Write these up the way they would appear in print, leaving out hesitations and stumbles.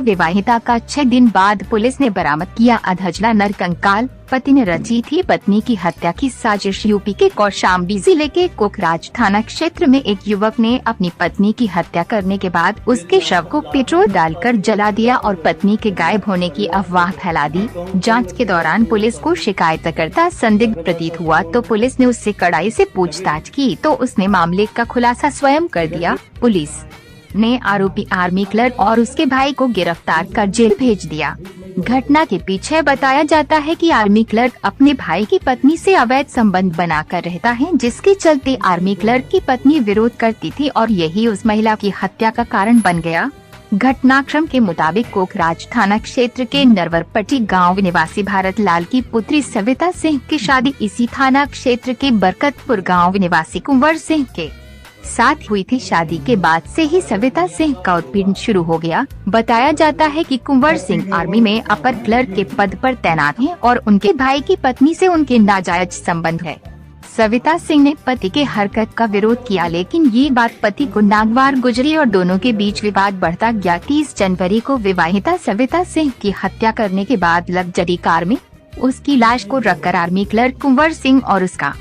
विवाहिता का 6 दिन बाद पुलिस ने बरामद किया अधजला नरकंकाल। पति ने रची थी पत्नी की हत्या की साजिश। यूपी के कौशाम्बी जिले के कोखराज थाना क्षेत्र में एक युवक ने अपनी पत्नी की हत्या करने के बाद उसके शव को पेट्रोल डालकर जला दिया और पत्नी के गायब होने की अफवाह फैला दी। जांच के दौरान पुलिस को शिकायतकर्ता संदिग्ध प्रतीत हुआ तो पुलिस ने उससे कड़ाई से पूछताछ की तो उसने मामले का खुलासा स्वयं कर दिया। पुलिस ने आरोपी आर्मी क्लर्क और उसके भाई को गिरफ्तार कर जेल भेज दिया। घटना के पीछे बताया जाता है कि आर्मी क्लर्क अपने भाई की पत्नी से अवैध संबंध बनाकर रहता है, जिसके चलते आर्मी क्लर्क की पत्नी विरोध करती थी और यही उस महिला की हत्या का कारण बन गया। घटनाक्रम के मुताबिक कोखराज थाना क्षेत्र के नरवरपट्टी गांव निवासी भारत लाल की पुत्री सविता सिंह की शादी इसी थाना क्षेत्र के बरकतपुर गांव निवासी कुंवर सिंह के साथ हुई थी। शादी के बाद से ही सविता सिंह का उत्पीड़न शुरू हो गया। बताया जाता है कि कुंवर सिंह आर्मी में अपर क्लर्क के पद पर तैनात हैं और उनके भाई की पत्नी से उनके नाजायज संबंध है। सविता सिंह ने पति के हरकत का विरोध किया, लेकिन ये बात पति को नागवार गुजरी और दोनों के बीच विवाद बढ़ता गया। 30 जनवरी को विवाहिता सविता सिंह की हत्या करने के बाद लग्जरी कार में उसकी लाश को रखकर आर्मी क्लर्क कुंवर सिंह और उसका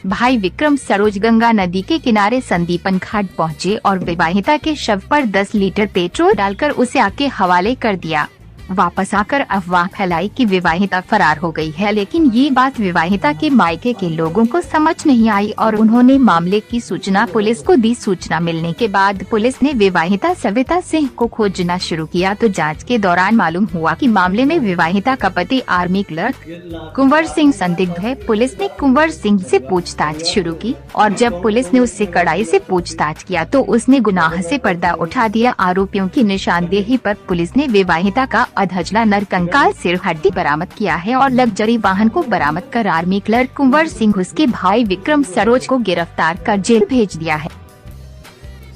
भाई विक्रम सरोज गंगा नदी के किनारे संदीपन घाट पहुँचे और विवाहिता के शव पर 10 लीटर पेट्रोल डालकर उसे आग के हवाले कर दिया। वापस आकर अफवाह फैलाई कि विवाहिता फरार हो गई है, लेकिन ये बात विवाहिता के मायके के लोगों को समझ नहीं आई और उन्होंने मामले की सूचना पुलिस को दी। सूचना मिलने के बाद पुलिस ने विवाहिता सविता सिंह को खोजना शुरू किया तो जांच के दौरान मालूम हुआ कि मामले में विवाहिता का पति आर्मी क्लर्क कुंवर सिंह संदिग्ध है। पुलिस ने कुंवर सिंह से पूछताछ शुरू की और जब पुलिस ने उससे कड़ाई से पूछताछ किया तो उसने गुनाह से पर्दा उठा दिया। आरोपियों की निशानदेही पर पुलिस ने विवाहिता का अधजला नरकंकाल सिर हड्डी बरामद किया है और लग्जरी वाहन को बरामद कर आर्मी क्लर्क कुंवर सिंह उसके भाई विक्रम सरोज को गिरफ्तार कर जेल भेज दिया है।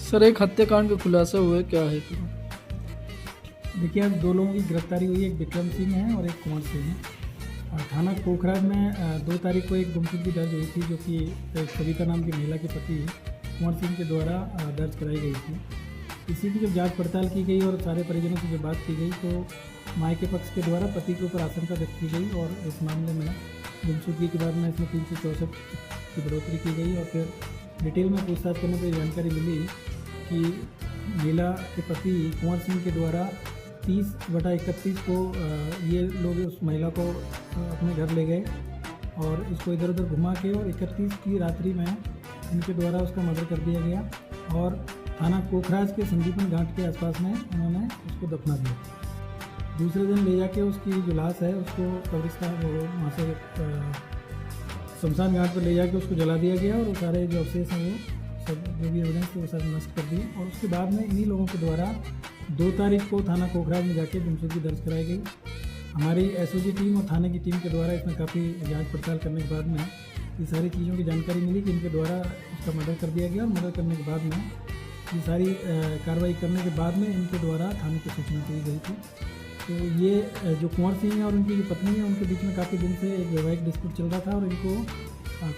सर, एक हत्याकांड का खुलासा हुआ है, क्या है? देखिए, अब 2 लोगों की गिरफ्तारी हुई है, एक विक्रम सिंह है और एक कुंवर सिंह है। और थाना कोखराज में 2 तारीख को एक गुमशुदगी दर्ज हुई थी, जो कि सविता नाम की महिला के पति कुंवर सिंह के द्वारा दर्ज कराई गई थी। इसी की जब जांच पड़ताल की गई और सारे परिजनों से जब बात की गई तो माय के पक्ष के द्वारा पति के ऊपर आशंका व्यक्त की गई और इस मामले में गुमशुदगी के बाद में इसमें 364 की बढ़ोतरी की गई और फिर डिटेल में पूछताछ करने पर जानकारी मिली कि महिला के पति कुंवर सिंह के द्वारा 30/31 को ये लोग उस महिला को अपने घर ले गए और इसको इधर उधर घुमा के और 31 की रात्रि में इनके द्वारा उसका मर्डर कर दिया गया और थाना कोखराज के संदीपन घाट के आसपास में उन्होंने उसको दफना दिया। दूसरे दिन ले जाके उसकी जो लाश है उसको कब्रिस्तान वहाँ से शमशान घाट पर ले जाके उसको जला दिया गया और सारे जो अवशेष हैं वो सब जो भी एविडेंस थे वो सब नष्ट कर दिए। और उसके बाद में इन्हीं लोगों के द्वारा 2 तारीख को थाना कोखराज में जाके गुमशुदगी दर्ज कराई गई। हमारी एसओजी टीम और थाने की टीम के द्वारा इसमें काफ़ी जाँच पड़ताल करने के बाद में ये सारी चीज़ों की जानकारी मिली कि इनके द्वारा उसका मर्डर कर दिया गया और मर्डर करने के बाद में ये सारी कार्रवाई करने के बाद में इनके द्वारा थाने को सूचना दी गई थी। तो ये जो कुंवर सिंह है और उनकी जो पत्नी है उनके बीच में काफ़ी दिन से एक वैवाहिक डिस्प्यूट चल रहा था और इनको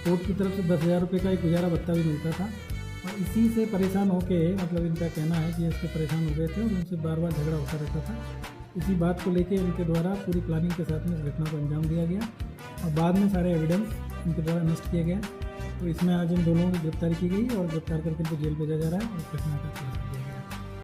कोर्ट की तरफ से 10,000 रुपये का एक गुजारा भत्ता भी मिलता था और इसी से परेशान होके मतलब इनका कहना है कि इससे परेशान हो गए थे और उनसे बार बार झगड़ा होता रहता था। इसी बात को लेकर इनके द्वारा पूरी प्लानिंग के साथ में इस घटना को अंजाम दिया गया और बाद में सारे एविडेंस इनके द्वारा नष्ट किया गया। तो इसमें आज इन दोनों की गिरफ्तारी की गई और गिरफ्तार करके इनको जेल भेजा जा रहा है और घटना का